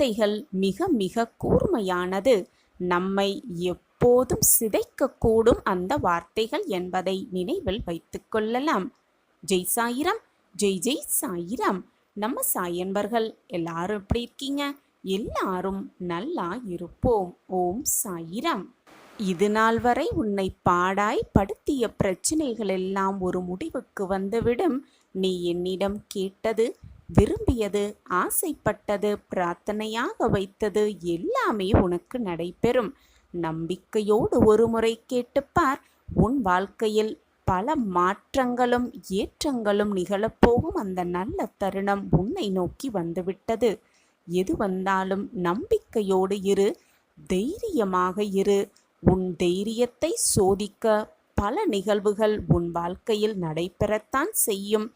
வார்த்தைகள் மிக மிக கூர்மையானது. நம்மை எப்போதும் சிதைக்கக்கூடும் அந்த வார்த்தைகள் என்பதை நினைவில் வைத்துக் கொள்ளலாம். ஜெய் சாயிராம், ஜெய் ஜெய் சாயிராம். நம்ம சாயன்பர்கள் எல்லாரும் எப்படி இருக்கீங்க? எல்லாரும் நல்லா இருப்போம். ஓம் சாயிராம். இது நாள் வரை உன்னை பாடாய் படுத்திய பிரச்சனைகள் எல்லாம் ஒரு முடிவுக்கு வந்துவிடும். நீ என்னிடம் கேட்டது, விரும்பியது, ஆசைப்பட்டது, பிரார்த்தனையாக வைத்தது எல்லாமே உனக்கு நடைபெறும். நம்பிக்கையோடு ஒரு முறை கேட்டுப்பார். உன் வாழ்க்கையில் பல மாற்றங்களும் ஏற்றங்களும் நிகழப்போகும் அந்த நல்ல தருணம் உன்னை நோக்கி வந்துவிட்டது. எது வந்தாலும் நம்பிக்கையோடு இரு, தைரியமாக இரு. உன் தைரியத்தை சோதிக்க பல நிகழ்வுகள் உன் வாழ்க்கையில் நடைபெறத்தான் செய்யும்.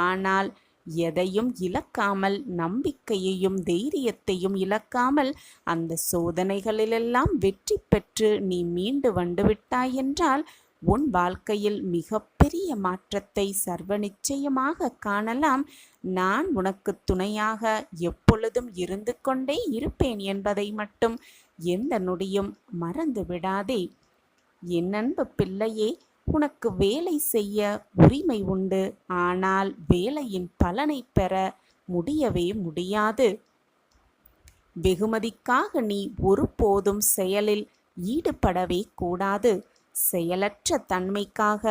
ஆனால் எதையும் இழக்காமல், நம்பிக்கையையும் தைரியத்தையும் இழக்காமல் அந்த சோதனைகளிலெல்லாம் வெற்றி பெற்று நீ மீண்டு வந்துவிட்டாய் என்றால் உன் வாழ்க்கையில் மிகப்பெரிய மாற்றத்தை சர்வ நிச்சயமாக காணலாம். நான் உனக்கு துணையாக எப்பொழுதும் இருந்து கொண்டே இருப்பேன் என்பதை மட்டும் எந்த நொடியும் மறந்து விடாதே. என் அன்பு பிள்ளையே, உனக்கு வேலை செய்ய உரிமை உண்டு. ஆனால் வேலையின் பலனை பெற முடியவே முடியாது. வெகுமதிக்காக நீ ஒருபோதும் செயலில் ஈடுபடவே கூடாது. செயலற்ற தன்மைக்காக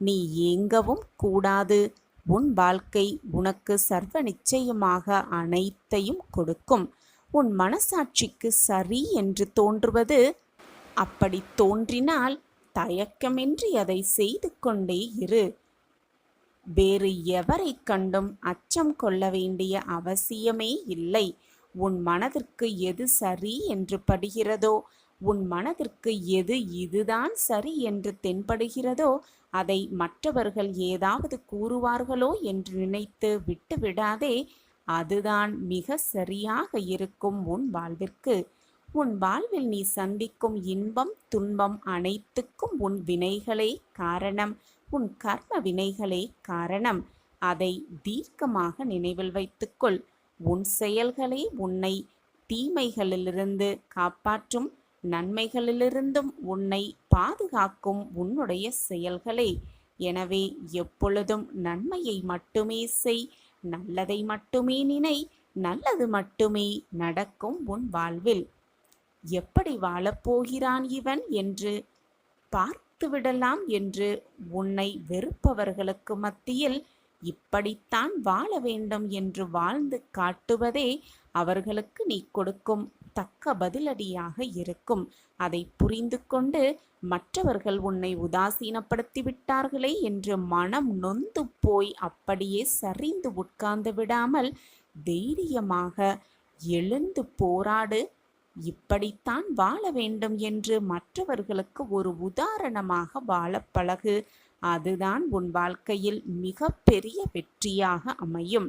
நீ ஏங்கவும் கூடாது. உன் வாழ்க்கை உனக்கு சர்வ நிச்சயமாக அனைத்தையும் கொடுக்கும். உன் மனசாட்சிக்கு சரி என்று தோன்றுவது, அப்படி தோன்றினால் தயக்கமின்றி அதை செய்து கொண்டே இரு. வேறு எவரை கண்டும் அச்சம் கொள்ள வேண்டிய அவசியமே இல்லை. உன் மனதிற்கு எது சரி என்று படுகிறதோ, உன் மனதிற்கு எது இதுதான் சரி என்று தென்படுகிறதோ அதை மற்றவர்கள் ஏதாவது கூறுவார்களோ என்று நினைத்து விட்டுவிடாதே. அதுதான் மிக சரியாக இருக்கும் உன் வாழ்விற்கு. உன் வாழ்வில் நீ சந்திக்கும் இன்பம் துன்பம் அனைத்துக்கும் உன் வினைகளே காரணம், உன் கர்ம வினைகளே காரணம். அதை தீர்க்கமாக நினைவில் வைத்துக்கொள். உன் செயல்களே உன்னை தீமைகளிலிருந்து காப்பாற்றும், நன்மைகளிலிருந்தும் உன்னை பாதுகாக்கும் உன்னுடைய செயல்களே. எனவே எப்பொழுதும் நன்மையை மட்டுமே செய், நல்லதை மட்டுமே நினை, நல்லது மட்டுமே நடக்கும் உன் வாழ்வில். எப்படி வாழப்போகிறான் இவன் என்று பார்த்துவிடலாம் என்று உன்னை வெறுப்பவர்களுக்கு மத்தியில் இப்படித்தான் வாழ வேண்டும் என்று வாழ்ந்து காட்டுவதே அவர்களுக்கு நீ கொடுக்கும் தக்க பதிலடியாக இருக்கும். அதை புரிந்து கொண்டு மற்றவர்கள் உன்னை உதாசீனப்படுத்தி விட்டார்களே என்று மனம் நொந்து போய் அப்படியே சரிந்து உட்கார்ந்து விடாமல் தைரியமாக எழுந்து போராடு. இப்படித்தான் வாழ வேண்டும் என்று மற்றவர்களுக்கு ஒரு உதாரணமாக வாழ பழகு. அதுதான் உன் வாழ்க்கையில் மிக பெரிய வெற்றியாக அமையும்.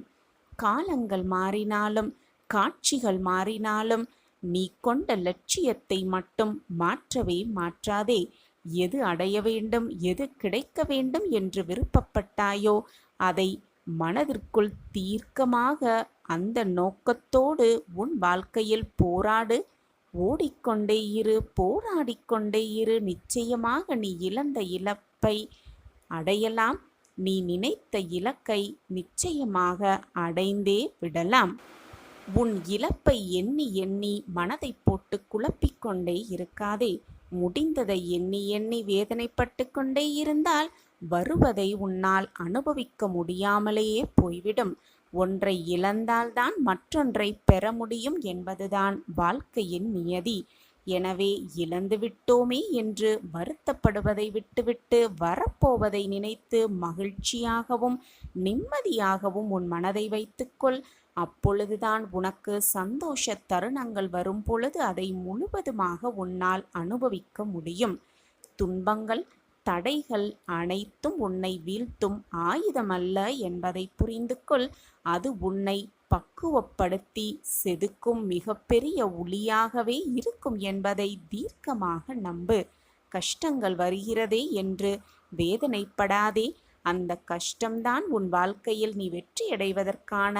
காலங்கள் மாறினாலும் காட்சிகள் மாறினாலும் நீ கொண்ட லட்சியத்தை மட்டும் மாற்றவே மாற்றாதே. எது அடைய வேண்டும், எது கிடைக்க வேண்டும் என்று விருப்பப்பட்டாயோ அதை மனதிற்குள் தீர்க்கமாக அந்த நோக்கத்தோடு உன் வாழ்க்கையில் போராடு. ஓடிக்கொண்டே இரு, போராடிக்கொண்டே இரு. நிச்சயமாக நீ இழந்த இழப்பை அடையலாம். நீ நினைத்த இலக்கை நிச்சயமாக அடைந்தே விடலாம். உன் இழப்பை எண்ணி எண்ணி மனதை போட்டு குழப்பிக்கொண்டே இருக்காதே. முடிந்ததை எண்ணி எண்ணி வேதனைப்பட்டு கொண்டே இருந்தால் வருவதை உன்னால் அனுபவிக்க முடியாமலேயே போய்விடும். ஒன்றை இழந்தால்தான் மற்றொன்றை பெற முடியும் என்பதுதான் வாழ்க்கையின் நியதி. எனவே இழந்துவிட்டோமே என்று வருத்தப்படுவதை விட்டுவிட்டு வரப்போவதை நினைத்து மகிழ்ச்சியாகவும் நிம்மதியாகவும் உன் மனதை வைத்துக்கொள். அப்பொழுதுதான் உனக்கு சந்தோஷ தருணங்கள் வரும் பொழுது அதை முழுவதுமாக உன்னால் அனுபவிக்க முடியும். துன்பங்கள் தடைகள் அனைத்தும் உன்னை வீழ்த்தும் ஆயுதமல்ல என்பதை புரிந்து கொள். அது உன்னை பக்குவப்படுத்தி செதுக்கும் மிகப்பெரிய ஒளியாகவே இருக்கும் என்பதை தீர்க்கமாக நம்பு. கஷ்டங்கள் வருகிறதே என்று வேதனைப்படாதே. அந்த கஷ்டம்தான் உன் வாழ்க்கையில் நீ வெற்றியடைவதற்கான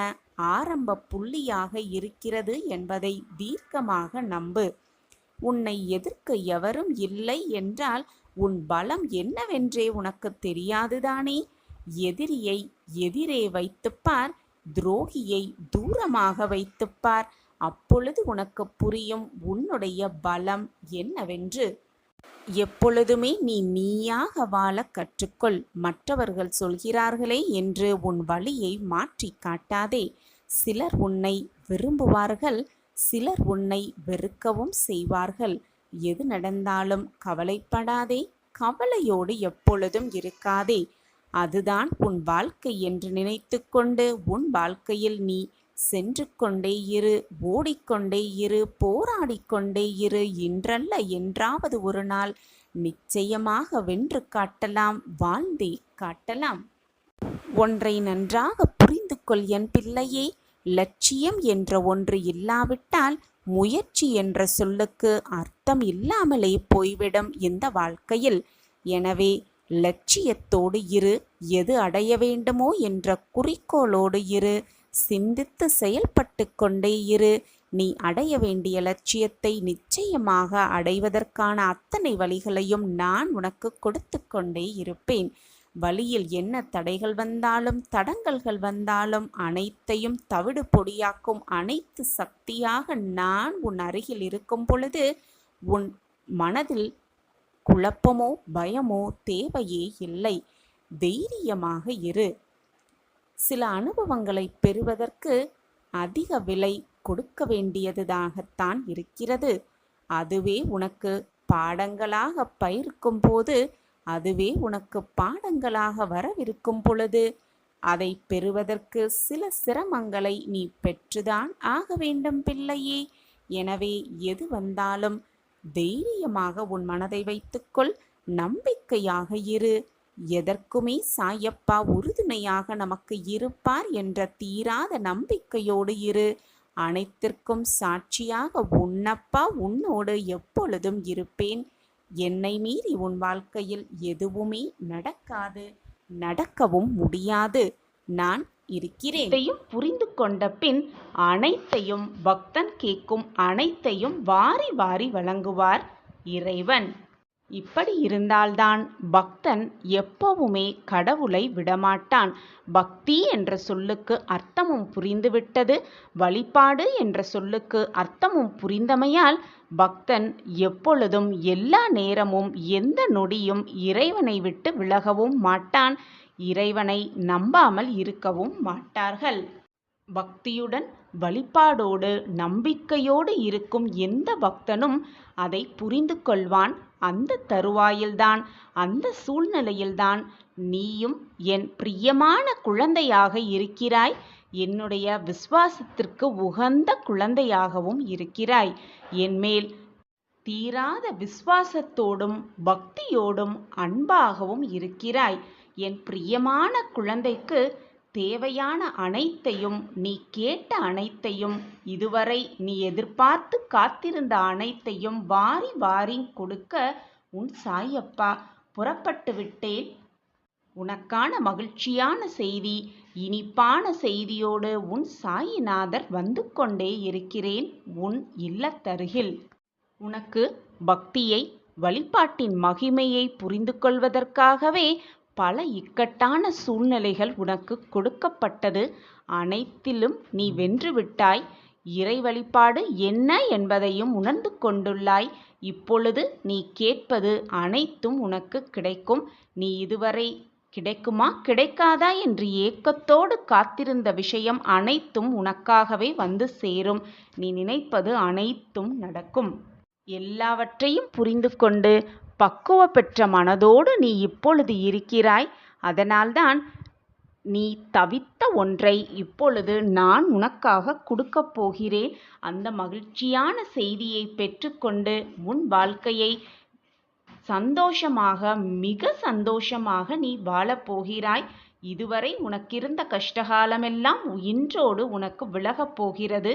ஆரம்ப புள்ளியாக இருக்கிறது என்பதை தீர்க்கமாக நம்பு. உன்னை எதிர்க்க எவரும் இல்லை என்றால் உன் பலம் என்னவென்றே உனக்கு தெரியாதுதானே? எதிரியை எதிரே வைத்துப்பார், துரோகியை தூரமாக வைத்துப்பார். அப்பொழுது உனக்கு புரியும் உன்னுடைய பலம் என்னவென்று. எப்பொழுதுமே நீ நீயாக வாழ கற்றுக்கொள். மற்றவர்கள் சொல்கிறார்களே என்று உன் வழியை மாற்றி காட்டாதே. சிலர் உன்னை விரும்புவார்கள், சிலர் உன்னை வெறுக்கவும் செய்வார்கள். எது நடந்தாலும் கவலைப்படாதே, கவலையோடு எப்பொழுதும் இருக்காதே. அதுதான் உன் வாழ்க்கை என்று நினைத்து கொண்டு உன் வாழ்க்கையில் நீ சென்று கொண்டே இரு, ஓடிக்கொண்டே இரு, போராடிக்கொண்டே இரு. இன்றல்ல என்றாவது ஒரு நாள் நிச்சயமாக வென்று காட்டலாம், வாழ்ந்தே காட்டலாம். ஒன்றை நன்றாக புரிந்து கொள் என் பிள்ளையே. லட்சியம் என்ற ஒன்று இல்லாவிட்டால் முயற்சி என்ற சொல்லுக்கு அர்த்தம் இல்லாமலே போய்விடும் இந்த வாழ்க்கையில். எனவே லட்சியத்தோடு இரு, எது அடைய வேண்டுமோ என்ற குறிக்கோளோடு இரு, சிந்தித்து செயல்பட்டு கொண்டே இரு. நீ அடைய வேண்டிய லட்சியத்தை நிச்சயமாக அடைவதற்கான அத்தனை வழிகளையும் நான் உனக்கு கொடுத்து கொண்டே இருப்பேன். வழியில் என்ன தடைகள் வந்தாலும் தடங்கல்கள் வந்தாலும் அனைத்தையும் தவிடு பொடியாக்கும் அனைத்து சக்தியாக நான் உன் அருகில் இருக்கும் பொழுது உன் மனதில் குழப்பமோ பயமோ தேவையே இல்லை. தைரியமாக இரு. சில அனுபவங்களை பெறுவதற்கு அதிக விலை கொடுக்க வேண்டியதாகத்தான் இருக்கிறது. அதுவே உனக்கு பாடங்களாக பயிர்க்கும் போது, அதுவே உனக்கு பாடங்களாக வரவிருக்கும் பொழுது, அதை பெறுவதற்கு சில சிரமங்களை நீ பெற்றுதான் ஆக வேண்டும் பிள்ளையே. எனவே எது வந்தாலும் தைரியமாக உன் மனதை வைத்துக்கொள், நம்பிக்கையாக இரு. எதற்குமே சாயப்பா உறுதுணையாக நமக்கு இருப்பார் என்ற தீராத நம்பிக்கையோடு இரு. அனைத்திற்கும் சாட்சியாக உன்னப்பா உன்னோடு எப்பொழுதும் இருப்பேன். என்னை மீறி உன் வாழ்க்கையில் எதுவுமே நடக்காது, நடக்கவும் முடியாது. நான் இருக்கிறேன். இதையும் புரிந்து கொண்ட பின் அனைத்தையும் பக்தன் கேட்கும் அனைத்தையும் வாரி வாரி வழங்குவார் இறைவன். இப்படி இருந்தால்தான் பக்தன் எப்பவுமே கடவுளை விடமாட்டான். பக்தி என்ற சொல்லுக்கு அர்த்தமும் புரிந்துவிட்டது, வழிபாடு என்ற சொல்லுக்கு அர்த்தமும் புரிந்தமையால் பக்தன் எப்பொழுதும் எல்லா நேரமும் எந்த நொடியும் இறைவனை விட்டு விலகவும் மாட்டான். இறைவனை நம்பாமல் இருக்கவும் மாட்டார்கள். பக்தியுடன் வழிபாடோடு நம்பிக்கையோடு இருக்கும் எந்த பக்தனும் அதை புரிந்து கொள்வான். அந்த தருவாயில்தான், அந்த சூழ்நிலையில்தான் நீயும் என் பிரியமான குழந்தையாக இருக்கிறாய். என்னுடைய விசுவாசத்திற்கு உகந்த குழந்தையாகவும் இருக்கிறாய். என்மேல் தீராத விசுவாசத்தோடும் பக்தியோடும் அன்பாகவும் இருக்கிறாய். என் பிரியமான குழந்தைக்கு தேவையான அனைத்தையும், நீ கேட்ட அனைத்தையும், இதுவரை நீ எதிர்பார்த்து காத்திருந்த அனைத்தையும் வாரி வாரி கொடுக்க உன் சாயப்பா புறப்பட்டு விட்டேன். உனக்கான மகிழ்ச்சியான செய்தி, இனிப்பான செய்தியோடு உன் சாயிநாதர் வந்து கொண்டே இருக்கிறேன் உன் இல்லத்தருகில். உனக்கு பக்தியை, வழிபாட்டின் மகிமையை புரிந்து கொள்வதற்காகவே பல இக்கட்டான சூழ்நிலைகள் உனக்கு கொடுக்கப்பட்டது. அனைத்திலும் நீ வென்றுவிட்டாய். இறை வழிபாடு என்ன என்பதையும் உணர்ந்து கொண்டுள்ளாய். இப்பொழுது நீ கேட்பது அனைத்தும் உனக்கு கிடைக்கும். நீ இதுவரை கிடைக்குமா கிடைக்காதா என்று ஏக்கத்தோடு காத்திருந்த விஷயம் அனைத்தும் உனக்காகவே வந்து சேரும். நீ நினைப்பது அனைத்தும் நடக்கும். எல்லாவற்றையும் புரிந்து கொண்டு பக்குவ பெற்ற மனதோடு நீ இப்பொழுது இருக்கிறாய். அதனால்தான் நீ தவித்த ஒன்றை இப்பொழுது நான் உனக்காக கொடுக்கப் போகிறேன். அந்த மகிழ்ச்சியான செய்தியை பெற்றுக்கொண்டு உன் வாழ்க்கையை சந்தோஷமாக, மிக சந்தோஷமாக நீ வாழப்போகிறாய். இதுவரை உனக்கிருந்த கஷ்டகாலமெல்லாம் இன்றோடு உனக்கு விலகப் போகிறது.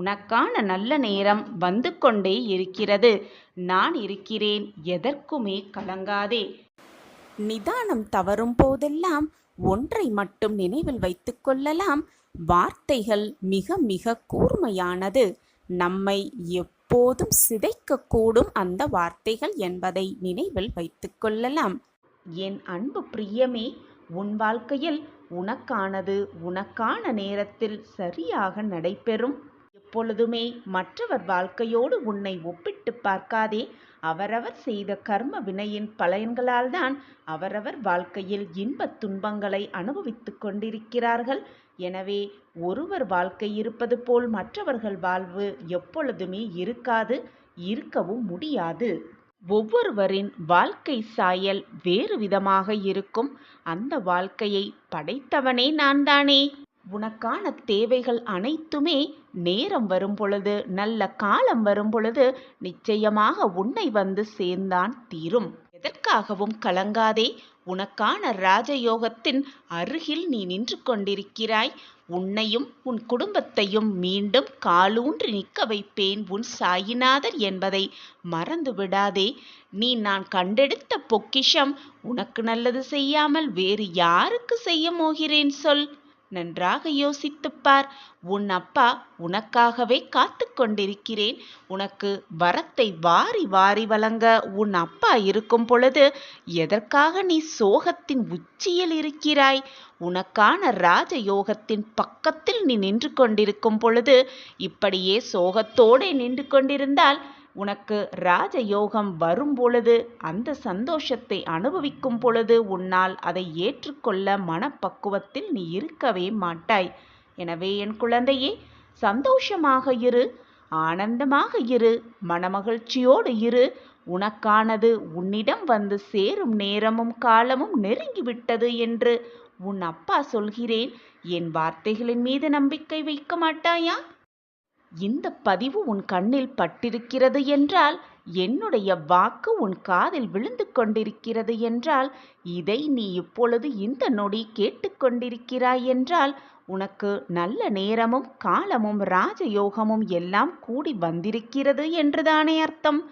உனக்கான நல்ல நேரம் வந்து கொண்டே இருக்கிறது. நான் இருக்கிறேன், எதற்குமே கலங்காதே. நிதானம் தவறும் போதெல்லாம் ஒன்றை மட்டும் நினைவில் வைத்துக் கொள்ளலாம். வார்த்தைகள் மிக மிக கூர்மையானது. நம்மை எப்போதும் சிதைக்கக்கூடும் அந்த வார்த்தைகள் என்பதை நினைவில் வைத்துக் கொள்ளலாம். என் அன்பு பிரியமே, உன் வாழ்க்கையில் உனக்கானது உனக்கான நேரத்தில் சரியாக நடைபெறும். எப்பொழுதுமே மற்றவர் வாழ்க்கையோடு உன்னை ஒப்பிட்டு பார்க்காதே. அவரவர் செய்த கர்ம வினையின் பலன்களால்தான் அவரவர் வாழ்க்கையில் இன்பத் துன்பங்களை அனுபவித்துக் கொண்டிருக்கிறார்கள். எனவே ஒருவர் வாழ்க்கை இருப்பது போல் மற்றவர்கள் வாழ்வு எப்பொழுதுமே இருக்காது, இருக்கவும் முடியாது. ஒவ்வொருவரின் வாழ்க்கை சாயல் வேறு விதமாக இருக்கும். அந்த வாழ்க்கையை படைத்தவனே நான் தானே. உனக்கான தேவைகள் அனைத்துமே நேரம் வரும் பொழுது, நல்ல காலம் வரும் பொழுது நிச்சயமாக உன்னை வந்து சேர்ந்தான் தீரும். எதற்காகவும் கலங்காதே. உனக்கான ராஜயோகத்தின் அருகில் நீ நின்று கொண்டிருக்கிறாய். உன்னையும் உன் குடும்பத்தையும் மீண்டும் காலூன்றி நிற்க வைப்பேன் உன் சாயிநாதர் என்பதை மறந்து விடாதே. நீ நான் கண்டெடுத்த பொக்கிஷம். உனக்கு நல்லது செய்யாமல் வேறு யாருக்கு செய்ய போகிறேன் சொல்? நன்றாக யோசித்துப்பார். உன் அப்பா உனக்காகவே காத்து கொண்டிருக்கிறேன். உனக்கு வரத்தை வாரி வாரி வழங்க உன் அப்பா இருக்கும் பொழுது எதற்காக நீ சோகத்தின் உச்சியில் இருக்கிறாய்? உனக்கான ராஜயோகத்தின் பக்கத்தில் நீ நின்று கொண்டிருக்கும் பொழுது இப்படியே சோகத்தோடு நின்று கொண்டிருந்தால் உனக்கு ராஜயோகம் வரும் பொழுது, அந்த சந்தோஷத்தை அனுபவிக்கும் பொழுது உன்னால் அதை ஏற்றுக்கொள்ள மனப்பக்குவத்தில் நீ இருக்கவே மாட்டாய். எனவே என் குழந்தையே, சந்தோஷமாக இரு, ஆனந்தமாக இரு, மனமகிழ்ச்சியோடு இரு. உனக்கானது உன்னிடம் வந்து சேரும் நேரமும் காலமும் நெருங்கிவிட்டது என்று உன் அப்பா சொல்கிறேன். என் வார்த்தைகளின் மீது நம்பிக்கை வைக்க மாட்டாயா? இந்த பதிவு உன் கண்ணில் பட்டிருக்கிறது என்றால், என்னுடைய வாக்கு உன் காதில் விழுந்து கொண்டிருக்கிறது என்றால், இதை நீ இப்பொழுது இந்த நொடி கேட்டுக்கொண்டிருக்கிறாய் என்றால், உனக்கு நல்ல நேரமும் காலமும் ராஜயோகமும் எல்லாம் கூடி வந்திருக்கிறது என்றுதானே அர்த்தம்.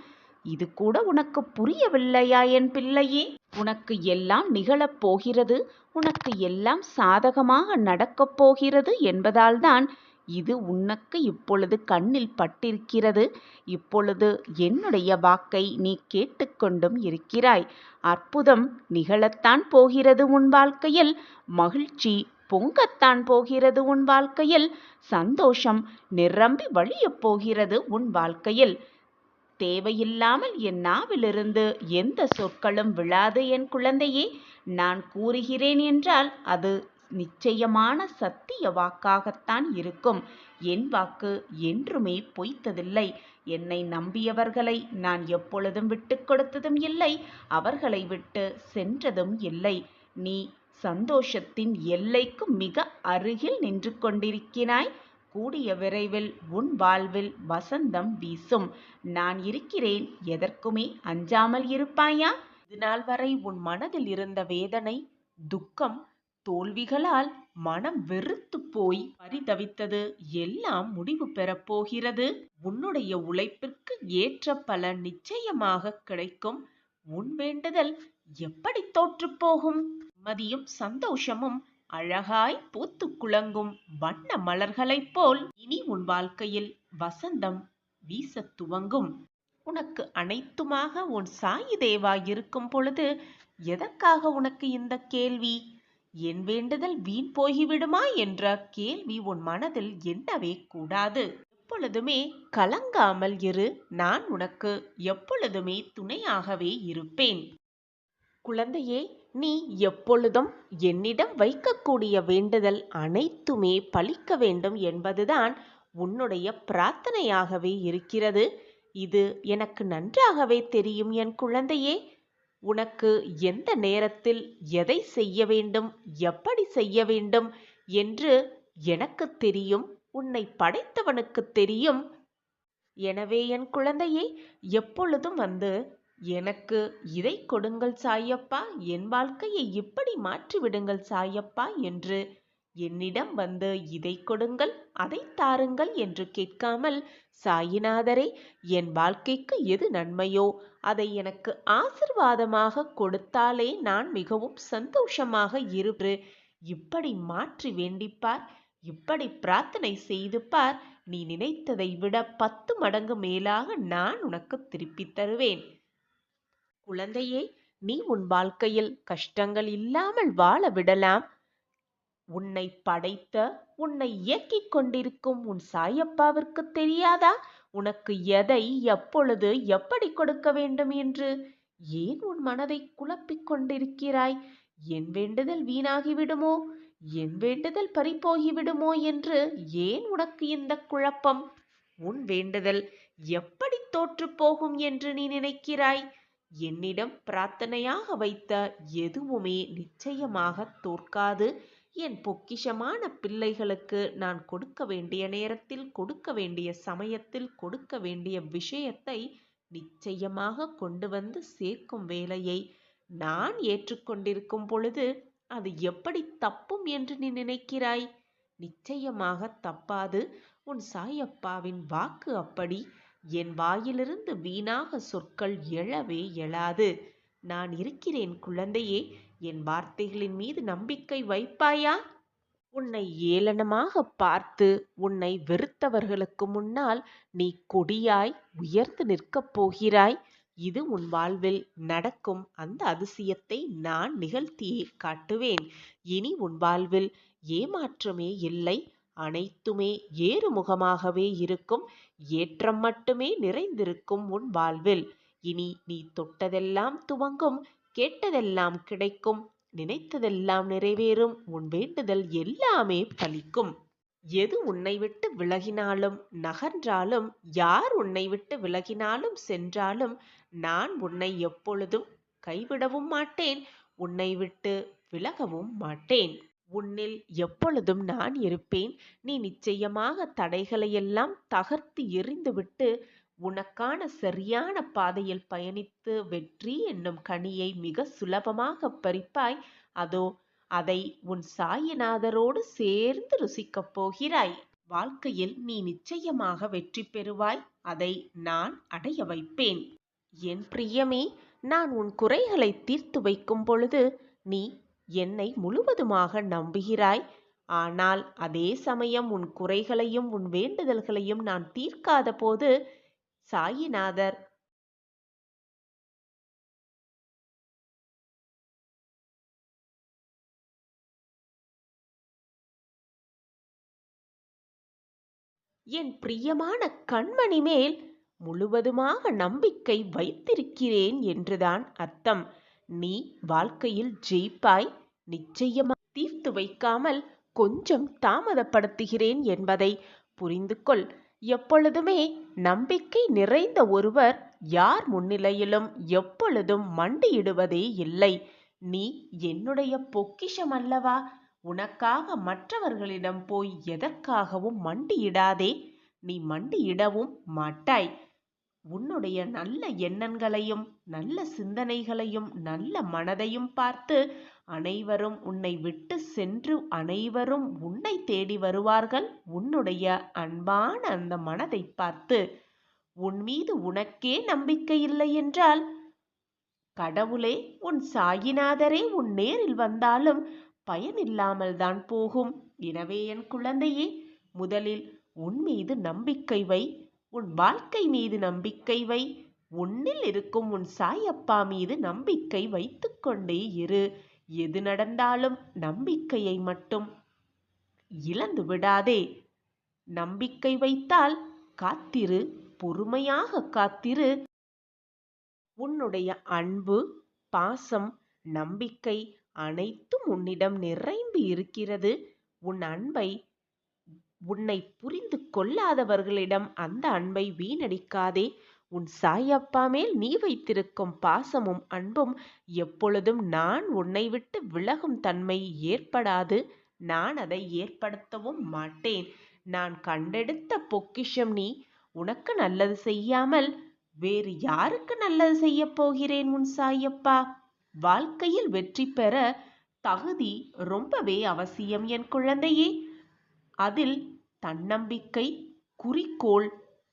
இது கூட உனக்கு புரியவில்லையா என் பிள்ளையே? உனக்கு எல்லாம் நிகழப் போகிறது, உனக்கு எல்லாம் சாதகமாக நடக்கப் போகிறது என்பதால்தான் இது உனக்கு இப்பொழுது கண்ணில் பட்டிருக்கிறது. இப்பொழுது என்னுடைய வாக்கை நீ கேட்டுக்கொண்டும் இருக்கிறாய். அற்புதம் நிகழத்தான் போகிறது உன் வாழ்க்கையில். மகிழ்ச்சி பொங்கத்தான் போகிறது உன் வாழ்க்கையில். சந்தோஷம் நிரம்பி வழியப் போகிறது உன் வாழ்க்கையில். தேவையில்லாமல் என் நாவிலிருந்து எந்த சொற்களும் விழாது என் குழந்தையே. நான் கூறுகிறேன் என்றால் அது நிச்சயமான சத்திய வாக்காகத்தான் இருக்கும். என் வாக்கு என்றுமே பொய்த்ததில்லை. என்னை நம்பியவர்களை நான் எப்பொழுதும் விட்டு கொடுத்ததும் இல்லை, அவர்களை விட்டு சென்றதும் இல்லை. நீ சந்தோஷத்தின் எல்லைக்கு மிக அருகில் நின்று கொண்டிருக்கிறாய். கூடிய விரைவில் உன் வாழ்வில் வசந்தம் வீசும். நான் இருக்கிறேன், எதற்குமே அஞ்சாமல் இருப்பாயா? இதுநாள் வரை உன் மனதில் இருந்த வேதனை, துக்கம், தோல்விகளால் மனம் வெறுத்து போய் பரிதவித்தது எல்லாம் முடிவு பெறப்போகிறது. உன்னுடைய உழைப்பிற்கு ஏற்ற பலன் நிச்சயமாக கிடைக்கும். உன் வேண்டுதல் எப்படி தோற்று போகும்? நிம்மதியும் சந்தோஷமும் அழகாய் பூத்து குலங்கும் வண்ண மலர்களைப் போல் இனி உன் வாழ்க்கையில் வசந்தம் வீசத் துவங்கும். உனக்கு அனைத்துமாக உன் சாயி தேவா இருக்கும் பொழுது எதற்காக உனக்கு இந்த கேள்வி? என் வேண்டுதல் வீண் போய்விடுமா என்ற கேள்வி உன் மனதில் எண்ணவே கூடாது. எப்பொழுதுமே கலங்காமல் இரு. நான் உனக்கு எப்பொழுதுமே துணையாகவே இருப்பேன். குழந்தையே, நீ எப்பொழுதும் என்னிடம் வைக்கக்கூடிய வேண்டுதல் அனைத்துமே பலிக்க வேண்டும் என்பதுதான் உன்னுடைய பிரார்த்தனையாகவே இருக்கிறது. இது எனக்கு நன்றாகவே தெரியும் என் குழந்தையே. உனக்கு எந்த நேரத்தில் எதை செய்ய வேண்டும், எப்படி செய்ய வேண்டும் என்று எனக்கு தெரியும், உன்னை படைத்தவனுக்கு தெரியும். எனவே என் குழந்தையே, எப்பொழுதும் வந்து எனக்கு இதை கொடுங்கள் சாயப்பா, என் வாழ்க்கையை இப்படி மாற்றிவிடுங்கள் சாயப்பா என்று என்னிடம் வந்து இதை கொடுங்கள் அதை தாருங்கள் என்று கேட்காமல், சாயிநாதரே, என் வாழ்க்கைக்கு எது நன்மையோ அதை எனக்கு ஆசிர்வாதமாக கொடுத்தாலே நான் மிகவும் சந்தோஷமாக இருப்பேன். இப்படி மாற்றி வேண்டிப்பார், இப்படி பிரார்த்தனை செய்து பார். நீ நினைத்ததை விட 10 மடங்கு மேலாக நான் உனக்கு திருப்பித் தருவேன். குழந்தையே, நீ உன் வாழ்க்கையில் கஷ்டங்கள் இல்லாமல் வாழ விடலாம். உன்னை படைத்த, உன்னை இயக்கிக் கொண்டிருக்கும் உன் சாயப்பாவிற்கு தெரியாதா உனக்கு எதை, எப்பொழுது, எப்படி கொடுக்க வேண்டும் என்று? ஏன் உன் மனதை குழப்பிக் கொண்டிருக்கிறாய்? என் வேண்டுதல் வீணாகிவிடுமோ, என் வேண்டுதல் பறிபோகிவிடுமோ என்று ஏன் உனக்கு இந்த குழப்பம்? உன் வேண்டுதல் எப்படி தோற்று போகும் என்று நீ நினைக்கிறாய்? என்னிடம் பிரார்த்தனையாக வைத்த எதுவுமே நிச்சயமாக தோற்காது. என் பொக்கிஷமான பிள்ளைகளுக்கு நான் கொடுக்க வேண்டிய நேரத்தில், கொடுக்க வேண்டிய சமயத்தில், கொடுக்க வேண்டிய விஷயத்தை நிச்சயமாக கொண்டு வந்து சேர்க்கும் வேலையை நான் ஏற்றுக்கொண்டிருக்கும் பொழுது அது எப்படி தப்பும் என்று நீ நினைக்கிறாய்? நிச்சயமாக தப்பாது. உன் சாயப்பாவின் வாக்கு அப்படி. என் வாயிலிருந்து வீணாக சொற்கள் எழவே எழாது. நான் இருக்கிறேன் குழந்தையே. என் வார்த்தைகளின் மீது நம்பிக்கை வைப்பாயா? உன்னை ஏளனமாக பார்த்து உன்னை வெறுத்தவர்களுக்கு முன்னால் நீ கொடியாய் உயர்ந்து நிற்கப் போகிறாய். இது உன் வாழ்வில் நடக்கும் அந்த அதிசயத்தை நான் நிகழ்த்தியே காட்டுவேன். இனி உன் வாழ்வில் ஏமாற்றமே இல்லை. அனைத்துமே ஏறுமுகமாகவே இருக்கும். ஏற்றம் மட்டுமே நிறைந்திருக்கும் உன் வாழ்வில். இனி நீ தொட்டதெல்லாம் துவங்கும், கேட்டதெல்லாம் கிடைக்கும், நினைத்ததெல்லாம் நிறைவேறும். உன் வேண்டுதல் எல்லாமே பலிக்கும். எது உன்னை விட்டு விலகினாலும் நகன்றாலும், யார் உன்னை விட்டு விலகினாலும் சென்றாலும், நான் உன்னை எப்பொழுதும் கைவிடவும் மாட்டேன், உன்னை விட்டு விலகவும் மாட்டேன். உன்னில் எப்பொழுதும் நான் இருப்பேன். நீ நிச்சயமாக தடைகளையெல்லாம் தகர்த்து எறிந்துவிட்டு உனக்கான சரியான பாதையில் பயணித்து வெற்றி என்னும் கனியை மிக சுலபமாக பறிப்பாய். அதோ அதை உன் சாயிநாதரோடு சேர்ந்து ருசிக்கப் போகிறாய். வாழ்க்கையில் நீ நிச்சயமாக வெற்றி பெறுவாய். அதை நான் அடைய வைப்பேன். என் பிரியமே, நான் உன் குறைகளை தீர்த்து வைக்கும் பொழுது நீ என்னை முழுவதுமாக நம்புகிறாய். ஆனால் அதே சமயம் உன் குறைகளையும் உன் வேண்டுதல்களையும் நான் தீர்க்காத போது சாயிநாதர் என் பிரியமான கண்மணி மேல் முழுவதுமாக நம்பிக்கை வைத்திருக்கிறேன் என்றுதான் அர்த்தம். நீ வாழ்க்கையில் ஜெயிப்பாய். நிச்சயமாக தீர்த்து வைக்காமல் கொஞ்சம் தாமதப்படுத்துகிறேன் என்பதை புரிந்து கொள். எப்பொழுதுமே நம்பிக்கை நிறைந்த ஒருவர் யார் முன்னிலையிலும் எப்பொழுதும் மண்டியிடுவதே இல்லை. நீ என்னுடைய பொக்கிஷம் அல்லவா? உனக்காக மற்றவர்களிடம் போய் எதற்காகவும் மண்டியிடாதே. நீ மண்டியிடவும் மாட்டாய். உன்னுடைய நல்ல எண்ணங்களையும் நல்ல சிந்தனைகளையும் நல்ல மனதையும் பார்த்து அனைவரும் உன்னை விட்டு சென்று அனைவரும் உன்னை தேடி வருவார்கள். உன்னுடைய அன்பான அந்த மனதை பார்த்து உன் மீது உனக்கே நம்பிக்கை இல்லை என்றால் கடவுளே, உன் சாயிநாதரே உன் நேரில் வந்தாலும் பயனில்லாமல் தான் போகும். எனவே என் குழந்தையே, முதலில் உன் மீது நம்பிக்கை வை. உன் வாழ்க்கை மீது நம்பிக்கை வை. உன்னில் இருக்கும் உன் சாயப்பா மீது நம்பிக்கை வைத்துக் கொண்டே இரு. எது நடந்தாலும் நம்பிக்கையை மட்டும் இழந்து விடாதே. நம்பிக்கை வைத்தால் காத்திரு, பொறுமையாக காத்திரு. உன்னுடைய அன்பு, பாசம், நம்பிக்கை அனைத்தும் உன்னிடம் நிறைந்து இருக்கிறது. உன் அன்பை உன்னை புரிந்து கொள்ளாதவர்களிடம் அந்த அன்பை வீணடிக்காதே. உன் சாயப்பா மேல் நீ வைத்திருக்கும் பாசமும் அன்பும் எப்பொழுதும் நான் உன்னை விட்டு விலகும் தன்மை ஏற்படாது. நான் அதை ஏற்படுத்தவும் மாட்டேன். நான் கண்டெடுத்த பொக்கிஷம் நீ. உனக்கு நல்லது செய்யாமல் வேறு யாருக்கு நல்லது செய்ய போகிறேன் உன் சாயப்பா? வாழ்க்கையில் வெற்றி பெற தகுதி ரொம்பவே அவசியம் என் குழந்தையே. அதில் தன்னம்பிக்கை, குறிக்கோள்,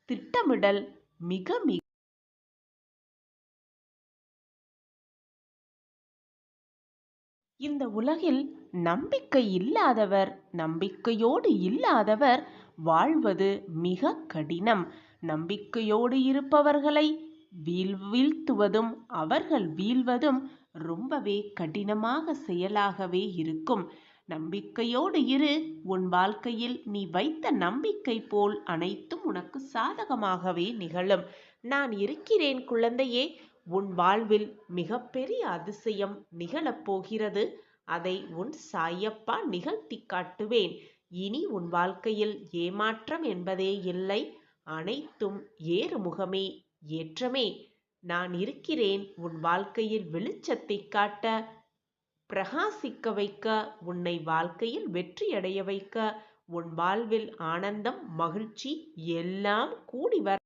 திட்டமிடல் மிக மிக இந்த உலகில் நம்பிக்கையோடு இல்லாதவர் வாழ்வது மிக கடினம். நம்பிக்கையோடு இருப்பவர்களை வீழ்த்துவதும் அவர்கள் வீழ்வதும் ரொம்பவே கடினமாக செயலாகவே இருக்கும். நம்பிக்கையோடு இரு. உன் வாழ்க்கையில் நீ வைத்த நம்பிக்கை போல் அனைத்தும் உனக்கு சாதகமாகவே நிகழும். நான் இருக்கிறேன் குழந்தையே. உன் வாழ்வில் மிகப்பெரிய அதிசயம் நிகழப் போகிறது. அதை உன் சாயப்பா நிகழ்த்தி காட்டுவேன். இனி உன் வாழ்க்கையில் ஏமாற்றம் என்பதே இல்லை. அனைத்தும் ஏறுமுகமே, ஏற்றமே. நான் இருக்கிறேன் உன் வாழ்க்கையில் வெளிச்சத்தை காட்ட, பிரகாசிக்க வைக்க, உன்னை வாழ்க்கையில் வெற்றியடைய வைக்க. உன் வாழ்வில் ஆனந்தம், மகிழ்ச்சி எல்லாம் கூடி வர